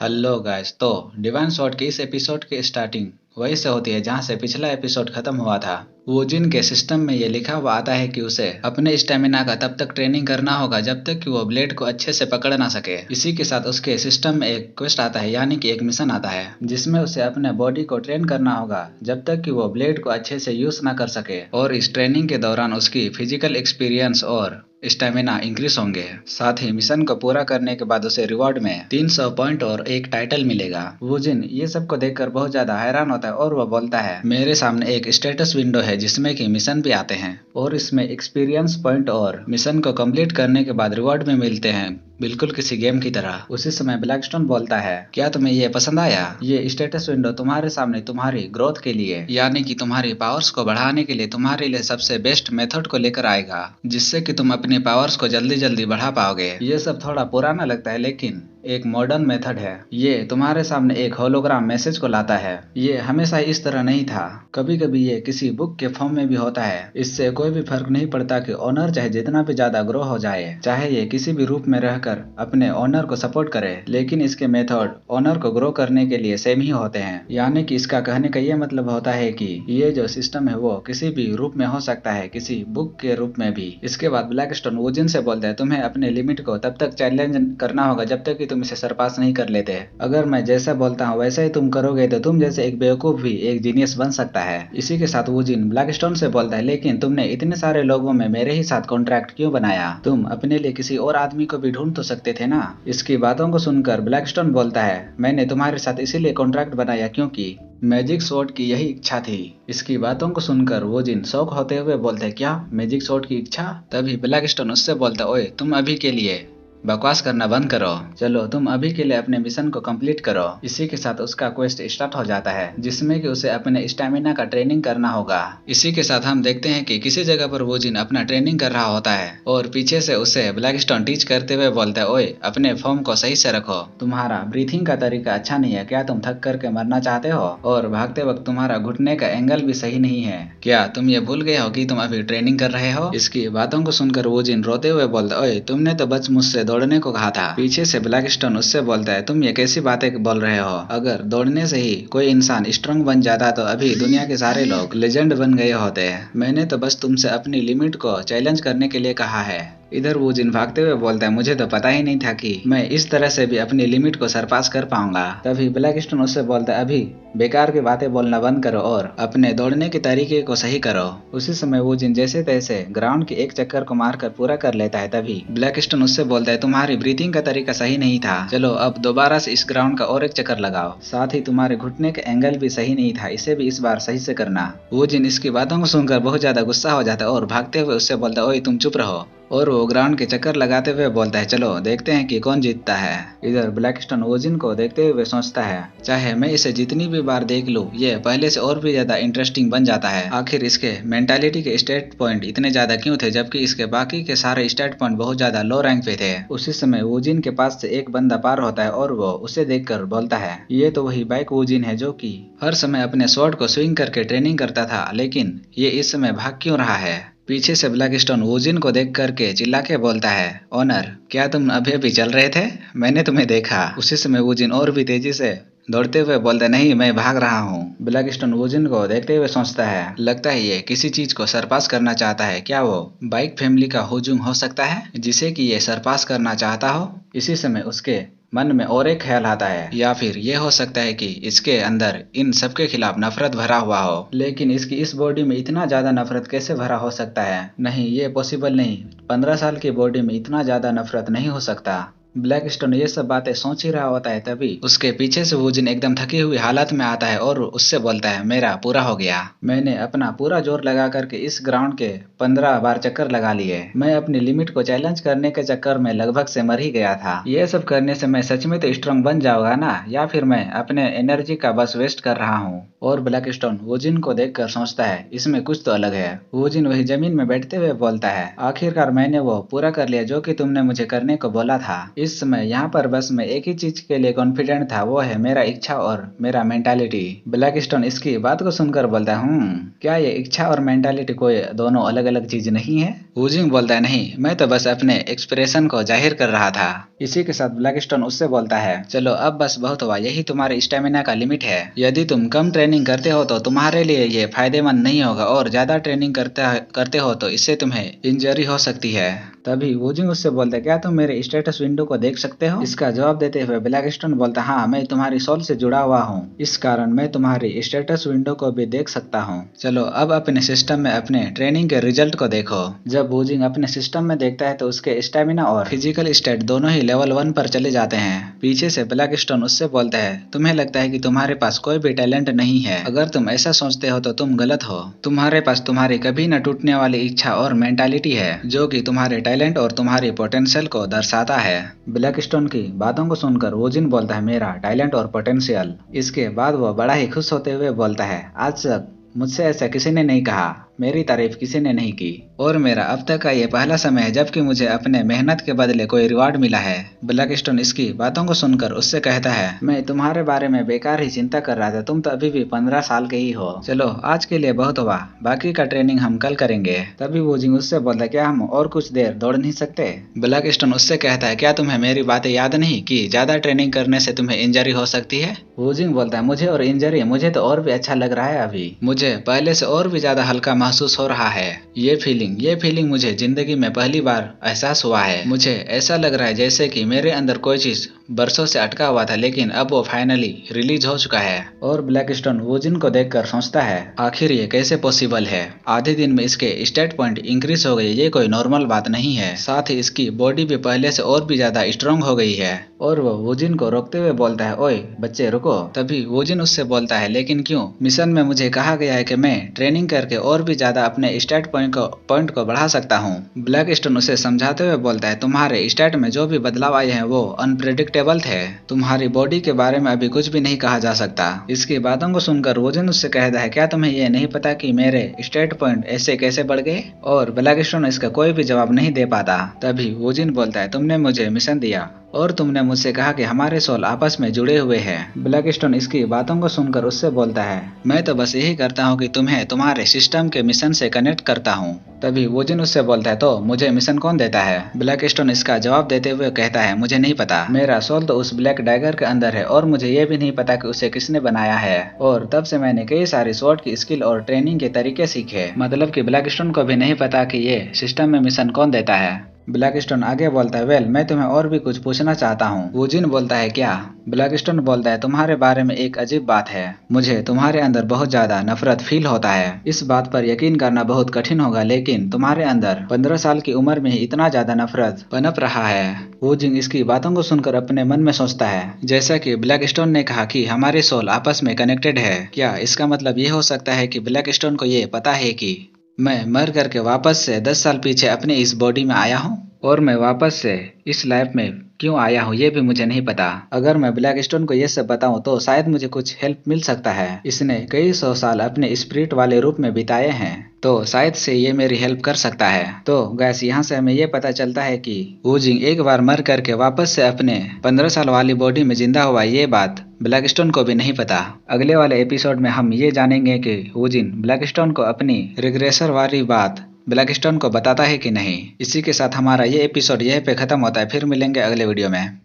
Hello guys. तो divine shot के इस एपिसोड की स्टार्टिंग वहीं से होती है जहां से पिछला एपिसोड खत्म हुआ था। वो जिन के सिस्टम में ये लिखा हुआ आता है कि उसे अपने स्टेमिना का तब तक ट्रेनिंग करना होगा जब तक कि वो ब्लेड को अच्छे से पकड़ ना सके। इसी के साथ उसके सिस्टम में एक क्वेस्ट आता है, यानी कि एक मिशन आता है जिसमें उसे अपने बॉडी को ट्रेन करना होगा जब तक कि वो ब्लेड को अच्छे से यूज ना कर सके। और इस ट्रेनिंग के दौरान उसकी फिजिकल एक्सपीरियंस और स्टेमिना इंक्रीज होंगे। साथ ही मिशन को पूरा करने के बाद उसे रिवॉर्ड में 300 पॉइंट और एक टाइटल मिलेगा। वुजिन ये सब को देखकर बहुत ज्यादा हैरान होता है और वो बोलता है, मेरे सामने एक स्टेटस विंडो है जिसमें कि मिशन भी आते हैं और इसमें एक्सपीरियंस पॉइंट और मिशन को कंप्लीट करने के बाद रिवॉर्ड में मिलते हैं, बिल्कुल किसी गेम की तरह। उसी समय ब्लैकस्टोन बोलता है, क्या तुम्हें ये पसंद आया? ये स्टेटस विंडो तुम्हारे सामने तुम्हारी ग्रोथ के लिए, यानी कि तुम्हारी पावर्स को बढ़ाने के लिए तुम्हारे लिए सबसे बेस्ट मेथड को लेकर आएगा, जिससे कि तुम अपनी पावर्स को जल्दी जल्दी बढ़ा पाओगे। ये सब थोड़ा पुराना लगता है लेकिन एक मॉडर्न मेथड है। ये तुम्हारे सामने एक होलोग्राम मैसेज को लाता है। ये हमेशा इस तरह नहीं था, कभी कभी ये किसी बुक के फॉर्म में भी होता है। इससे कोई भी फर्क नहीं पड़ता कि ओनर चाहे जितना भी ज्यादा ग्रो हो जाए, चाहे ये किसी भी रूप में रहकर अपने ओनर को सपोर्ट करे, लेकिन इसके मेथड ओनर को ग्रो करने के लिए सेम ही होते हैं। यानी कि इसका कहने का ये मतलब होता है कि ये जो सिस्टम है वो किसी भी रूप में हो सकता है, किसी बुक के रूप में भी। इसके बाद ब्लैकस्टोन वुजिन से बोलता है, तुम्हें अपने लिमिट को तब तक चैलेंज करना होगा जब तक कि तुम इसे सरपास नहीं कर लेते। अगर मैं जैसा बोलता हूँ वैसा ही तुम करोगे तो तुम जैसे एक बेवकूफ भी एक जीनियस बन सकता है। इसी के साथ वुजिन ब्लैकस्टोन से बोलता है, लेकिन तुमने इतने सारे लोगों में मेरे ही साथ कॉन्ट्रैक्ट क्यों बनाया? तुम अपने लिए किसी और आदमी को भी ढूंढ तो सकते थे ना। इसकी बातों को सुनकर ब्लैकस्टोन बोलता है, मैंने तुम्हारे साथ इसीलिए कॉन्ट्रैक्ट बनाया क्योंकि मैजिक स्वॉर्ड की यही इच्छा थी। इसकी बातों को सुनकर वुजिन शौक होते हुए बोलते हैं, क्या मैजिक स्वॉर्ड की इच्छा? तभी ब्लैकस्टोन उससे बोलता है, ओए तुम अभी के लिए बकवास करना बंद करो, चलो तुम अभी के लिए अपने मिशन को कंप्लीट करो। इसी के साथ उसका क्वेस्ट स्टार्ट हो जाता है जिसमें कि उसे अपने स्टेमिना का ट्रेनिंग करना होगा। इसी के साथ हम देखते हैं कि किसी जगह पर वुजिन अपना ट्रेनिंग कर रहा होता है और पीछे से उसे ब्लैकस्टोन टीच करते हुए बोलता है, ओए अपने फॉर्म को सही से रखो, तुम्हारा ब्रीथिंग का तरीका अच्छा नहीं है, क्या तुम थक करके मरना चाहते हो? और भागते वक्त तुम्हारा घुटने का एंगल भी सही नहीं है, क्या तुम ये भूल गए हो कि तुम अभी ट्रेनिंग कर रहे हो? इसकी बातों को सुनकर वुजिन रोते हुए बोलता, ओए तुमने तो बस मुझसे दौड़ने को कहा था। पीछे से ब्लैकस्टोन उससे बोलता है, तुम ये कैसी बातें बोल रहे हो? अगर दौड़ने से ही कोई इंसान स्ट्रांग बन जाता तो अभी दुनिया के सारे लोग लेजेंड बन गए होते। मैंने तो बस तुमसे अपनी लिमिट को चैलेंज करने के लिए कहा है। इधर वुजिन भागते हुए बोलता है, मुझे तो पता ही नहीं था कि मैं इस तरह से भी अपनी लिमिट को सरपास कर पाऊंगा। तभी ब्लैकस्टोन उससे बोलता है, अभी बेकार की बातें बोलना बंद करो और अपने दौड़ने के तरीके को सही करो। उसी समय वुजिन जैसे तैसे ग्राउंड के एक चक्कर को मारकर पूरा कर लेता है। तभी ब्लैकस्टोन उससे बोलता है, तुम्हारी ब्रीथिंग का तरीका सही नहीं था, चलो अब दोबारा से इस ग्राउंड का और एक चक्कर लगाओ। साथ ही तुम्हारे घुटने का एंगल भी सही नहीं था, इसे भी इस बार सही से करना। वुजिन इसकी बातों को सुनकर बहुत ज्यादा गुस्सा हो जाता है और भागते हुए उससे बोलता है, ओए तुम चुप रहो। और वो ग्राउंड के चक्कर लगाते हुए बोलता है, चलो देखते हैं कि कौन जीतता है। इधर ब्लैकस्टोन वुजिन को देखते हुए सोचता है, चाहे मैं इसे जितनी भी बार देख लूं, ये पहले से और भी ज्यादा इंटरेस्टिंग बन जाता है। आखिर इसके मेंटालिटी के स्टेट पॉइंट इतने ज्यादा क्यों थे, जबकि इसके बाकी के सारे स्टेट पॉइंट बहुत ज्यादा लो रैंक पे थे। उसी समय वुजिन के पास से एक बंदा पार होता है और वो उसे देखकर बोलता है, ये तो वही बाइक वुजिन है जो कि हर समय अपने स्वॉर्ड को स्विंग करके ट्रेनिंग करता था, लेकिन ये इस समय भाग क्यों रहा है? पीछे से ब्लैकस्टोन वुजिन को देख करके चिल्ला के बोलता है, ओनर क्या तुम अभी अभी चल रहे थे? मैंने तुम्हें देखा। उसी समय वुजिन और भी तेजी से दौड़ते हुए बोलता, नहीं मैं भाग रहा हूँ। ब्लैकस्टोन वुजिन को देखते हुए सोचता है, लगता है ये किसी चीज को सरपास करना चाहता है। क्या वो बाइक फैमिली का हुजूम हो सकता है जिसे कि ये सरपास करना चाहता हो? इसी समय उसके मन में और एक ख्याल आता है, या फिर ये हो सकता है कि इसके अंदर इन सबके खिलाफ नफरत भरा हुआ हो, लेकिन इसकी इस बॉडी में इतना ज्यादा नफरत कैसे भरा हो सकता है? नहीं, ये पॉसिबल नहीं। 15 साल की बॉडी में इतना ज्यादा नफरत नहीं हो सकता। ब्लैकस्टोन ये सब बातें सोच ही रहा होता है, तभी उसके पीछे से वुजिन एकदम थकी हुई हालत में आता है और उससे बोलता है, मेरा पूरा हो गया, मैंने अपना पूरा जोर लगा करके इस ग्राउंड के 15 बार चक्कर लगा लिए। मैं अपनी लिमिट को चैलेंज करने के चक्कर में लगभग से मर ही गया था। ये सब करने से मैं सच में तो स्ट्रांग बन जाऊंगा ना, या फिर मैं अपने एनर्जी का बस वेस्ट कर रहा हूँ? और ब्लैकस्टोन वुजिन को देखकर सोचता है, इसमें कुछ तो अलग है। वुजिन वही जमीन में बैठते हुए बोलता है, आखिरकार मैंने वो पूरा कर लिया जो कि तुमने मुझे करने को बोला था। इस समय यहाँ पर बस मैं एक ही चीज के लिए कॉन्फिडेंट था, वो है मेरा इच्छा और मेरा मेंटालिटी। ब्लैकस्टोन इसकी बात को सुनकर बोलता है, क्या ये इच्छा और मेंटालिटी कोई दोनों अलग अलग चीज नहीं है? वूजिंग बोलता है, नहीं, मैं तो बस अपने एक्सप्रेशन को जाहिर कर रहा था। इसी के साथ ब्लैकस्टोन उससे बोलता है, चलो अब बस बहुत हुआ, यही तुम्हारे स्टेमिना का लिमिट है। यदि तुम कम ट्रेनिंग करते हो तो तुम्हारे लिए ये फायदेमंद नहीं होगा, और ज्यादा ट्रेनिंग करते हो तो इससे तुम्हें इंजरी हो सकती है। तभी वूजिंग उससे बोलता है, क्या तुम मेरे स्टेटस विंडो को देख सकते हो? इसका जवाब देते हुए ब्लैकस्टोन बोलता, हाँ, मैं तुम्हारी सोल से जुड़ा हुआ हूँ, इस कारण मैं तुम्हारी स्टेटस विंडो को भी देख सकता हूँ। चलो अब अपने सिस्टम में अपने ट्रेनिंग के रिजल्ट को देखो। जब वूजिंग अपने सिस्टम में देखता है तो उसके स्टेमिना और फिजिकल स्टेट दोनों ही लेवल 1 पर चले जाते हैं। पीछे से ब्लैकस्टोन उससे बोलता है, तुम्हें लगता है कि तुम्हारे पास कोई भी टैलेंट नहीं है। अगर तुम ऐसा सोचते हो तो तुम गलत हो। तुम्हारे पास तुम्हारी कभी न टूटने वाली इच्छा और मेंटालिटी है, जो कि तुम्हारे टैलेंट और तुम्हारी पोटेंशियल को दर्शाता है। ब्लैकस्टोन की बातों को सुनकर वूजिंग बोलता है, मेरा टैलेंट और पोटेंशियल। इसके बाद वो बड़ा ही खुश होते हुए बोलता है, आज तक मुझसे ऐसा किसी ने नहीं कहा, मेरी तारीफ किसी ने नहीं की, और मेरा अब तक का ये पहला समय है जबकि मुझे अपने मेहनत के बदले कोई रिवार्ड मिला है। ब्लैकस्टोन इसकी बातों को सुनकर उससे कहता है, मैं तुम्हारे बारे में बेकार ही चिंता कर रहा था, तुम तो अभी भी 15 साल के ही हो। चलो आज के लिए बहुत हुआ, बाकी का ट्रेनिंग हम कल करेंगे। तभी वूजिंग उससे बोलता है, क्या हम और कुछ देर दौड़ नहीं सकते? ब्लैकस्टोन उससे कहता है, क्या तुम्हें मेरी बातें याद नहीं कि ज्यादा ट्रेनिंग करने से तुम्हें इंजरी हो सकती है? वूजिंग बोलता है, मुझे और इंजरी, मुझे तो और भी अच्छा लग रहा है अभी, मुझे पहले से और भी ज्यादा हल्का महसूस हो रहा है। ये फीलिंग मुझे जिंदगी में पहली बार एहसास हुआ है। मुझे ऐसा लग रहा है जैसे कि मेरे अंदर कोई चीज बरसों से अटका हुआ था, लेकिन अब वो फाइनली रिलीज हो चुका है। और ब्लैकस्टोन वूजिंग को देखकर सोचता है, आखिर ये कैसे पॉसिबल है? आधे दिन में इसके स्टेट पॉइंट इंक्रीज हो गई, ये कोई नॉर्मल बात नहीं है। साथ ही इसकी बॉडी भी पहले से और भी ज्यादा स्ट्रांग हो गई है। और वो वूजिन को रोकते हुए बोलता है, ओए बच्चे रुको। तभी वूजिन उससे बोलता है, लेकिन क्यों? मिशन में मुझे कहा गया है कि मैं ट्रेनिंग करके और भी ज्यादा अपने स्टेट पॉइंट को बढ़ा सकता हूँ। ब्लैकस्टोन उसे समझाते हुए बोलता है, तुम्हारे स्टेट में जो भी बदलाव आए हैं वो अनप्रेडिक्टेबल थे, तुम्हारी बॉडी के बारे में अभी कुछ भी नहीं कहा जा सकता। इसकी बातों को सुनकर वूजिन उससे कहता है, क्या तुम्हें ये नहीं पता कि मेरे स्टेट पॉइंट ऐसे कैसे बढ़ गए? और ब्लैकस्टोन इसका कोई भी जवाब नहीं दे पाता। तभी वूजिन बोलता है, तुमने मुझे मिशन दिया और तुमने मुझसे कहा कि हमारे सोल आपस में जुड़े हुए हैं। ब्लैकस्टोन इसकी बातों को सुनकर उससे बोलता है, मैं तो बस यही करता हूँ कि तुम्हें तुम्हारे सिस्टम के मिशन से कनेक्ट करता हूँ। तभी वूजिन उससे बोलता है, तो मुझे मिशन कौन देता है? ब्लैकस्टोन इसका जवाब देते हुए कहता है, मुझे नहीं पता, मेरा सोल तो उस ब्लैक डैगर के अंदर है और मुझे ये भी नहीं पता कि उसे किसने बनाया है। और तब से मैंने कई सारी स्वॉर्ड की स्किल और ट्रेनिंग के तरीके सीखे। मतलब कि ब्लैकस्टोन को भी नहीं पता कि ये सिस्टम में मिशन कौन देता है। ब्लैकस्टोन आगे बोलता है, वेल मैं तुम्हें और भी कुछ पूछना चाहता हूँ। वूजिन बोलता है, क्या? ब्लैकस्टोन बोलता है, तुम्हारे बारे में एक अजीब बात है, मुझे तुम्हारे अंदर बहुत ज्यादा नफरत फील होता है। इस बात पर यकीन करना बहुत कठिन होगा, लेकिन तुम्हारे अंदर 15 साल की उम्र में ही इतना ज्यादा नफरत पनप रहा है। वूजिन इसकी बातों को सुनकर अपने मन में सोचता है, जैसा कि ब्लैकस्टोन ने कहा कि हमारे सोल आपस में कनेक्टेड है, क्या इसका मतलब ये हो सकता है कि ब्लैकस्टोन को ये पता है कि मैं मर करके वापस से 10 साल पीछे अपने इस बॉडी में आया हूँ, और मैं वापस से इस लाइफ में क्यों आया हूँ ये भी मुझे नहीं पता। अगर मैं ब्लैकस्टोन को ये सब बताऊं तो शायद मुझे कुछ हेल्प मिल सकता है। इसने कई 100 साल अपने स्पिरिट वाले रूप में बिताए हैं, तो शायद से ये मेरी हेल्प कर सकता है। तो गैस यहाँ से हमें ये पता चलता है कि वूजिंग एक बार मर करके वापस से अपने 15 साल वाली बॉडी में जिंदा हुआ, ये बात ब्लैकस्टोन को भी नहीं पता। अगले वाले एपिसोड में हम ये जानेंगे कि वूजिन ब्लैकस्टोन को अपनी रिग्रेसर वाली बात ब्लैकस्टोन को बताता है कि नहीं। इसी के साथ हमारा ये एपिसोड यहीं पे खत्म होता है, फिर मिलेंगे अगले वीडियो में।